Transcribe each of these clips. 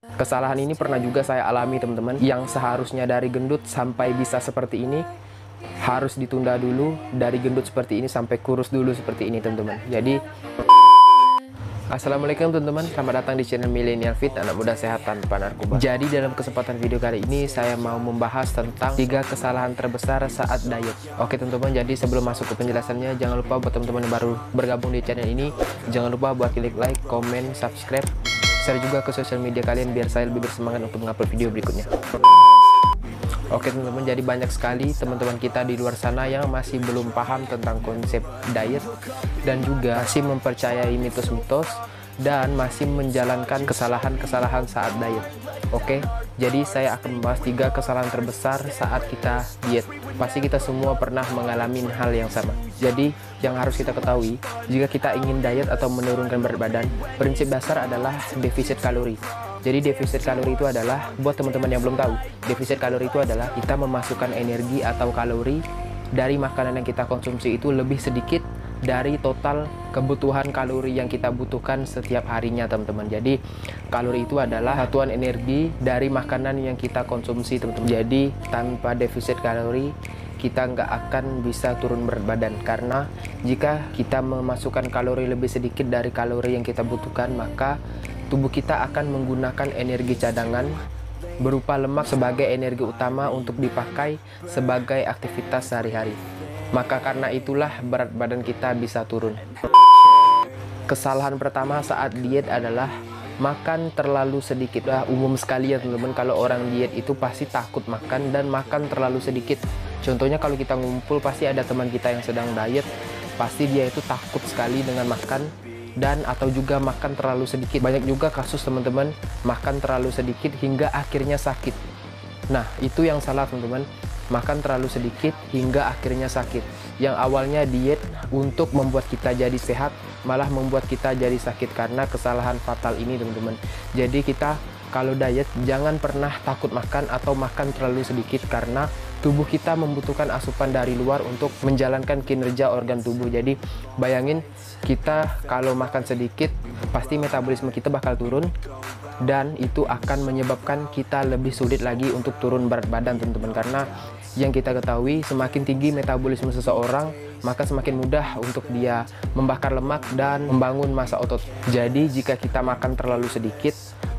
Kesalahan ini pernah juga saya alami teman-teman, yang seharusnya dari gendut sampai bisa seperti ini harus ditunda dulu, dari gendut seperti ini sampai kurus dulu seperti ini teman-teman. Jadi assalamualaikum teman-teman, selamat datang di channel Millennial Fit, anak muda sehat tanpa narkoba. Jadi dalam kesempatan video kali ini saya mau membahas tentang 3 kesalahan terbesar saat diet. Oke teman-teman, jadi sebelum masuk ke penjelasannya, jangan lupa buat teman-teman yang baru bergabung di channel ini, jangan lupa buat klik like, komen, subscribe, share juga ke sosial media kalian biar saya lebih bersemangat untuk mengupload video berikutnya. Oke teman-teman, jadi banyak sekali teman-teman kita di luar sana yang masih belum paham tentang konsep diet dan juga masih mempercayai mitos-mitos dan masih menjalankan kesalahan-kesalahan saat diet. Oke, jadi saya akan membahas 3 kesalahan terbesar saat kita diet. Pasti kita semua pernah mengalami hal yang sama. Jadi yang harus kita ketahui, jika kita ingin diet atau menurunkan berat badan, prinsip dasar adalah defisit kalori. Jadi defisit kalori itu adalah, buat teman-teman yang belum tahu, defisit kalori itu adalah kita memasukkan energi atau kalori dari makanan yang kita konsumsi itu lebih sedikit dari total kebutuhan kalori yang kita butuhkan setiap harinya teman-teman. Jadi kalori itu adalah satuan energi dari makanan yang kita konsumsi teman-teman. Jadi tanpa defisit kalori kita nggak akan bisa turun berat badan, karena jika kita memasukkan kalori lebih sedikit dari kalori yang kita butuhkan, maka tubuh kita akan menggunakan energi cadangan berupa lemak sebagai energi utama untuk dipakai sebagai aktivitas sehari-hari. Maka karena itulah berat badan kita bisa turun. Kesalahan pertama saat diet adalah makan terlalu sedikit. Umum sekali ya teman-teman, kalau orang diet itu pasti takut makan dan makan terlalu sedikit. Contohnya kalau kita ngumpul, pasti ada teman kita yang sedang diet, pasti dia itu takut sekali dengan makan dan atau juga makan terlalu sedikit. Banyak juga kasus teman-teman makan terlalu sedikit hingga akhirnya sakit. Nah itu yang salah teman-teman, makan terlalu sedikit hingga akhirnya sakit. Yang awalnya diet untuk membuat kita jadi sehat, malah membuat kita jadi sakit karena kesalahan fatal ini teman-teman. Jadi kita kalau diet jangan pernah takut makan atau makan terlalu sedikit, karena tubuh kita membutuhkan asupan dari luar untuk menjalankan kinerja organ tubuh. Jadi bayangin, kita kalau makan sedikit pasti metabolisme kita bakal turun, dan itu akan menyebabkan kita lebih sulit lagi untuk turun berat badan teman-teman. Karena yang kita ketahui, semakin tinggi metabolisme seseorang, maka semakin mudah untuk dia membakar lemak dan membangun massa otot. Jadi jika kita makan terlalu sedikit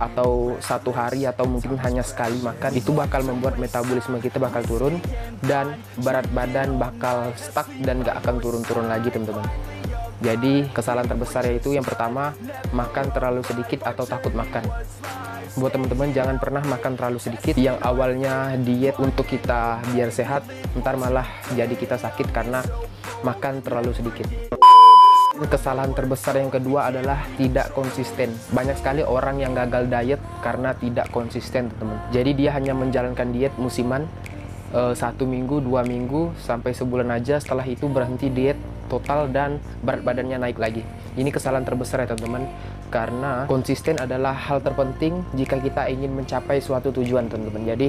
atau satu hari atau mungkin hanya sekali makan, itu bakal membuat metabolisme kita bakal turun dan berat badan bakal stuck dan gak akan turun-turun lagi teman-teman. Jadi kesalahan terbesar yaitu yang pertama, makan terlalu sedikit atau takut makan. Buat teman-teman jangan pernah makan terlalu sedikit, yang awalnya diet untuk kita biar sehat, ntar malah jadi kita sakit karena makan terlalu sedikit. Kesalahan terbesar yang kedua adalah tidak konsisten. Banyak sekali orang yang gagal diet karena tidak konsisten teman-teman. Jadi dia hanya menjalankan diet musiman, 1 minggu, 2 minggu, sampai sebulan aja, setelah itu berhenti diet total dan berat badannya naik lagi. Ini kesalahan terbesar ya teman-teman, karena konsisten adalah hal terpenting jika kita ingin mencapai suatu tujuan teman-teman. Jadi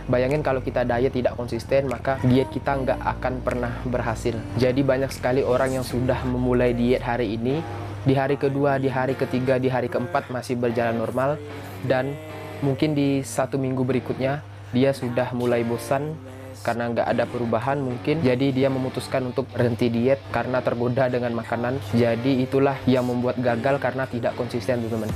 bayangin kalau kita diet tidak konsisten, maka diet kita nggak akan pernah berhasil. Jadi banyak sekali orang yang sudah memulai diet hari ini, di hari kedua, di hari ketiga, di hari keempat masih berjalan normal, dan mungkin di 1 minggu berikutnya dia sudah mulai bosan karena nggak ada perubahan mungkin. Jadi dia memutuskan untuk berhenti diet karena tergoda dengan makanan. Jadi itulah yang membuat gagal karena tidak konsisten teman-teman.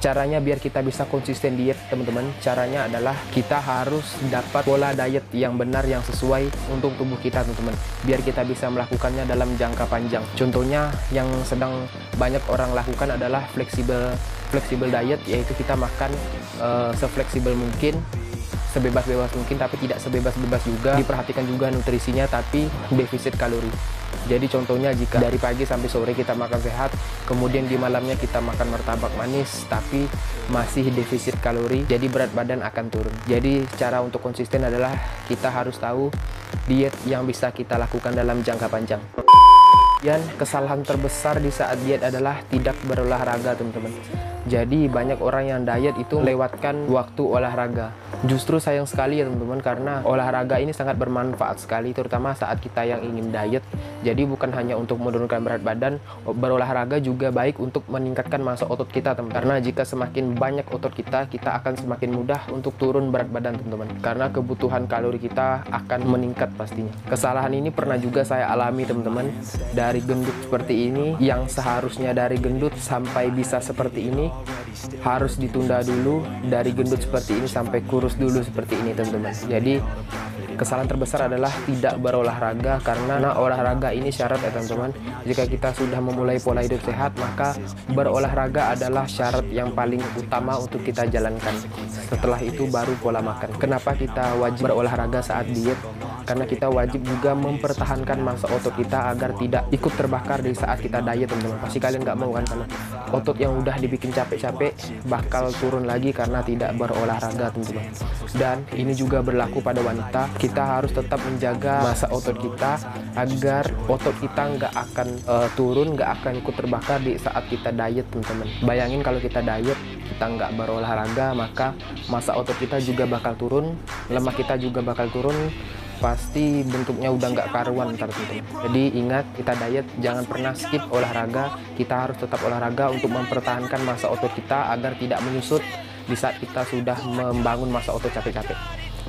Caranya biar kita bisa konsisten diet teman-teman, caranya adalah kita harus dapat pola diet yang benar, yang sesuai untuk tubuh kita teman-teman, biar kita bisa melakukannya dalam jangka panjang. Contohnya yang sedang banyak orang lakukan adalah fleksibel diet, yaitu kita makan sefleksibel mungkin, sebebas-bebas mungkin, tapi tidak sebebas-bebas juga. Diperhatikan juga nutrisinya, tapi defisit kalori. Jadi contohnya jika dari pagi sampai sore kita makan sehat, kemudian di malamnya kita makan martabak manis, tapi masih defisit kalori, jadi berat badan akan turun. Jadi cara untuk konsisten adalah kita harus tahu diet yang bisa kita lakukan dalam jangka panjang. Dan kesalahan terbesar di saat diet adalah tidak berolahraga teman-teman. Jadi banyak orang yang diet itu melewatkan waktu olahraga. Justru sayang sekali ya teman-teman, karena olahraga ini sangat bermanfaat sekali, terutama saat kita yang ingin diet. Jadi bukan hanya untuk menurunkan berat badan, berolahraga juga baik untuk meningkatkan massa otot kita teman-teman. Karena jika semakin banyak otot kita akan semakin mudah untuk turun berat badan teman-teman. Karena kebutuhan kalori kita akan meningkat pastinya. Kesalahan ini pernah juga saya alami teman-teman. Dari gendut seperti ini, yang seharusnya dari gendut sampai bisa seperti ini, harus ditunda dulu. Dari gendut seperti ini sampai kurus dulu seperti ini teman-teman. Jadi kesalahan terbesar adalah tidak berolahraga, karena olahraga ini syarat ya teman-teman. Jika kita sudah memulai pola hidup sehat, maka berolahraga adalah syarat yang paling utama untuk kita jalankan. Setelah itu baru pola makan. Kenapa kita wajib berolahraga saat diet? Karena kita wajib juga mempertahankan massa otot kita agar tidak ikut terbakar di saat kita diet teman-teman. Pasti kalian nggak mau kan, karena otot yang udah dibikin capek-capek bakal turun lagi karena tidak berolahraga teman-teman. Dan ini juga berlaku pada wanita. Kita harus tetap menjaga massa otot kita agar otot kita nggak akan turun, nggak akan ikut terbakar di saat kita diet teman-teman. Bayangin kalau kita diet, kita nggak berolahraga, maka massa otot kita juga bakal turun, lemak kita juga bakal turun, pasti bentuknya udah nggak karuan ntar teman-teman. Jadi ingat, kita diet jangan pernah skip olahraga. Kita harus tetap olahraga untuk mempertahankan massa otot kita agar tidak menyusut di saat kita sudah membangun massa otot capek-capek.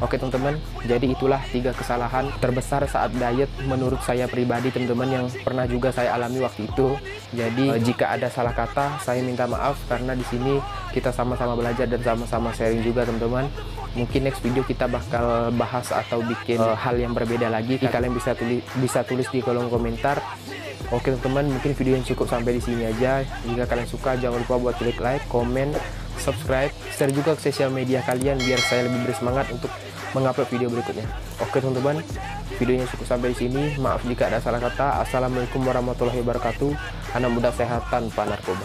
Oke teman-teman, jadi itulah 3 kesalahan terbesar saat diet menurut saya pribadi teman-teman, yang pernah juga saya alami waktu itu. Jadi jika ada salah kata, saya minta maaf, karena di sini kita sama-sama belajar dan sama-sama sharing juga teman-teman. Mungkin next video kita bakal bahas atau bikin hal yang berbeda lagi. Kalian bisa tulis di kolom komentar. Oke teman-teman, mungkin video yang cukup sampai di sini aja. Jika kalian suka, jangan lupa buat klik like, komen, subscribe, share juga ke sosial media kalian biar saya lebih bersemangat untuk mengupload video berikutnya. Oke teman-teman, videonya cukup sampai di sini. Maaf jika ada salah kata. Assalamualaikum warahmatullahi wabarakatuh. Anak muda sehat tanpa narkoba.